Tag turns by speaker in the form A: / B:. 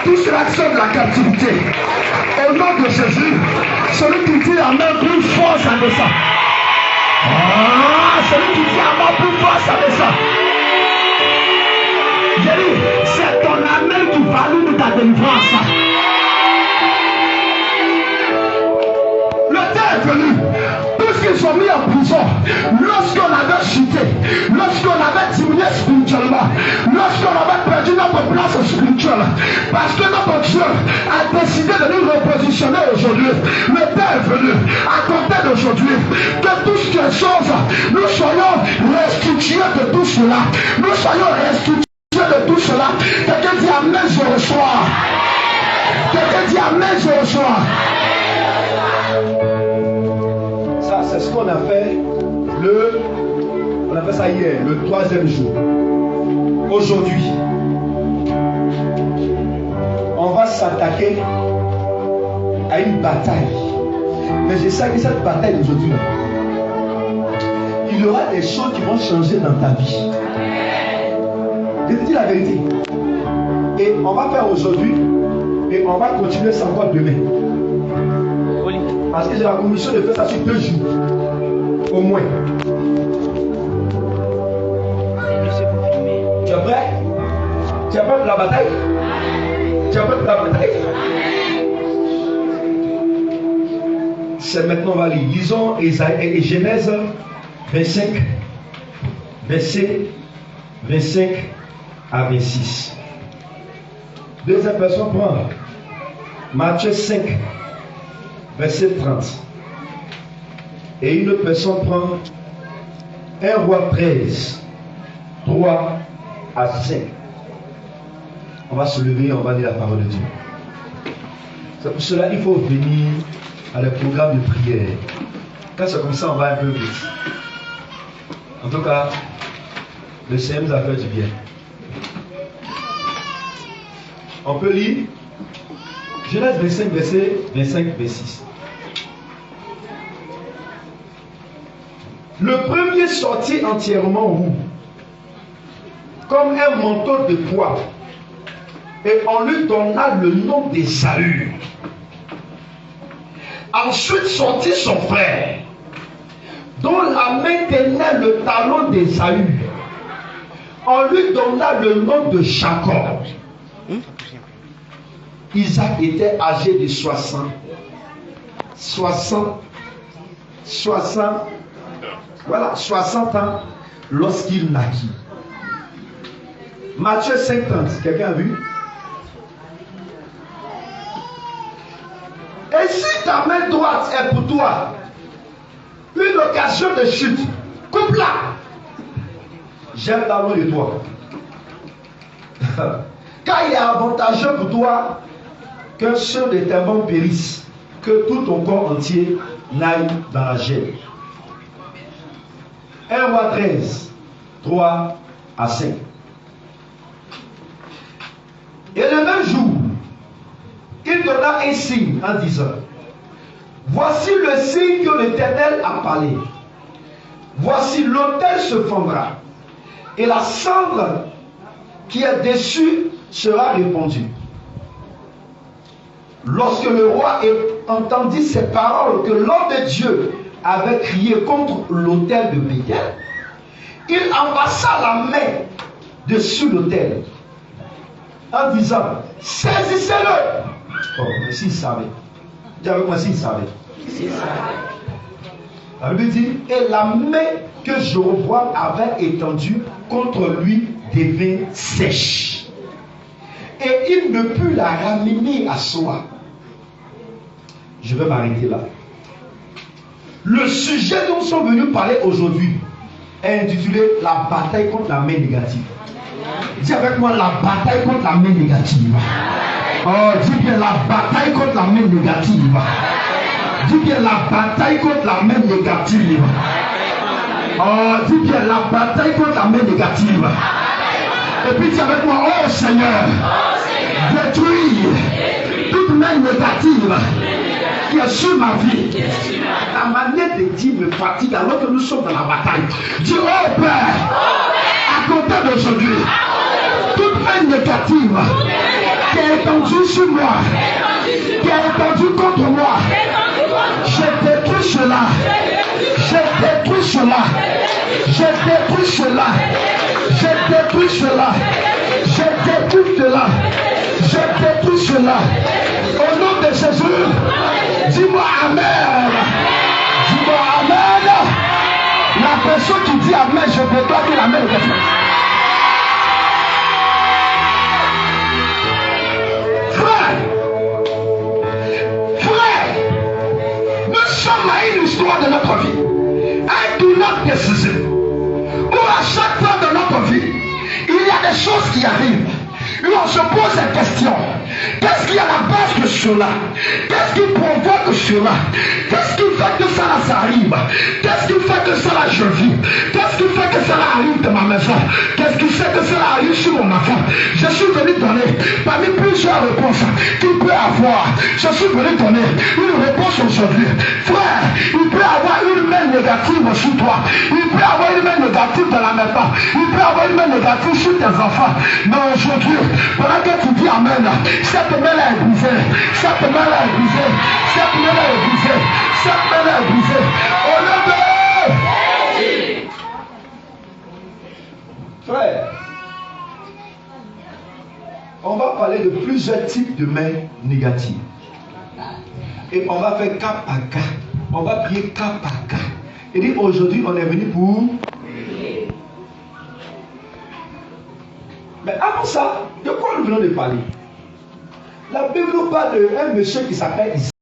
A: Tout cela qui sont de la captivité. Au nom de Jésus, celui qui dit amen plus fort, ça me ça. Celui qui dit amen plus fort, ça me ça. J'ai dit, c'est ton amen qui valide ta délivrance. Le temps est venu. Tous qu'ils sont mis en prison, lorsqu'on avait chuté, lorsqu'on avait diminué spirituellement, lorsqu'on avait perdu notre place spirituelle, parce que notre Dieu a décidé de nous repositionner aujourd'hui. Le temps est venu, à compter d'aujourd'hui, que toutes ces choses, nous soyons restitués de tout cela. Nous soyons restitués de tout cela. Quelqu'un dit amen, je reçois. Quelqu'un dit amen, je reçois.
B: Ça, c'est ce qu'on a fait on a fait ça hier, le 3e jour. Aujourd'hui, on va s'attaquer à une bataille. Mais je sais que cette bataille d'aujourd'hui, il y aura des choses qui vont changer dans ta vie. Je te dis la vérité. Et on va faire aujourd'hui, et on va continuer ça encore demain. Parce que j'ai la commission de faire ça sur 2 jours. Au moins. Tu es prêt? Tu es prêt pour la bataille? Tu es prêt pour la bataille? C'est maintenant, on va lire. Lisons Genèse 25, verset 25 à 26. Deuxième personne prend Matthieu 5, verset 30. Et une autre personne prend 1 Roi 13, 3 à 5. On va se lever et on va lire la parole de Dieu. C'est pour cela qu'il faut venir à le programme de prière. Quand c'est comme ça, on va un peu vite. En tout cas, le Seigneur nous a fait du bien. On peut lire Genèse 25, verset 25, 26. Le premier sortit entièrement roux, comme un manteau de poids, et on lui donna le nom d'Ésaü. Ensuite sortit son frère, dont la main tenait le talon d'Ésaü. On lui donna le nom de Jacob. Isaac était âgé de 60 ans lorsqu'il naquit. Matthieu 50, quelqu'un a vu? Et si ta main droite est pour toi une occasion de chute, coupe-la. J'aime la main de toi. Car il est avantageux pour toi qu'un seul de tes membres périsse, que tout ton corps entier n'aille dans la gêne. 1 Roi 13, 3 à 5. Et le même jour, il donna un signe en disant: voici le signe que l'Éternel a parlé. Voici l'autel se fendra, et la cendre qui est dessus sera répandue. Lorsque le roi entendit ces paroles que l'homme de Dieu avait crié contre l'autel de Béthel, il embrassa la main dessus l'autel en disant: saisissez-le. Oh, mais s'il savait. Dis avec moi, s'il savait. Elle lui dit: et la main que Jéroboam avait étendue contre lui devint sèche, et il ne put la ramener à soi. Je vais m'arrêter là. Le sujet dont nous sommes venus parler aujourd'hui est intitulé la bataille contre la main négative. Dis avec moi: la bataille contre la main négative. Oh, dis bien la bataille contre la main négative. Dis bien la bataille contre la main négative. Oh, dis bien la bataille contre la main négative. Et puis dis avec moi: oh Seigneur, détruis toute main négative qui est sur ma vie. La manière de dire me fatigue alors que nous sommes dans la bataille. Dis: oh Père, à compter d'aujourd'hui, toute main négative qui est
A: étendu sur moi, qui est étendu contre moi, je détruis cela. Je détruis cela. Je détruis cela. Je détruis cela. Je détruis cela. Je détruis cela. Au nom de Jésus, dis-moi Amen. Dis-moi Amen. La personne qui dit Amen, je peux pas dire Amen. Frère, nous sommes à une histoire de notre vie. Un tournant décisif. Où à chaque fois de notre vie, il y a des choses qui arrivent. Et on se pose la question, qu'est-ce qui est à la base de cela? Qu'est-ce qui provoque cela? Qu'est-ce qui fait que ça arrive? Qu'est-ce qui fait que cela je vis? Qu'est-ce qui fait que cela arrive de ma maison? Qu'est-ce qui fait que cela arrive sur mon enfant? Je suis venu donner parmi plusieurs réponses qu'il peut avoir. Je suis venu donner une réponse aujourd'hui. Frère, il peut avoir une main négative sur toi. Il peut avoir une main négative dans la maison. Il peut avoir une main négative sur tes enfants. Mais aujourd'hui, pendant que tu dis Amen, cette main-là est brisée. Cette main-là est brisée. Cette main-là est brisée. Cette main-là est brisée. Au nom de...
B: Frère, on va parler de plusieurs types de mains négatives. Et on va faire cas par cas. On va prier cas par cas. Et dit aujourd'hui, on est venu pour... Mais avant ça, de quoi nous venons de parler? La Bible nous parle d'un monsieur qui s'appelle Isaac.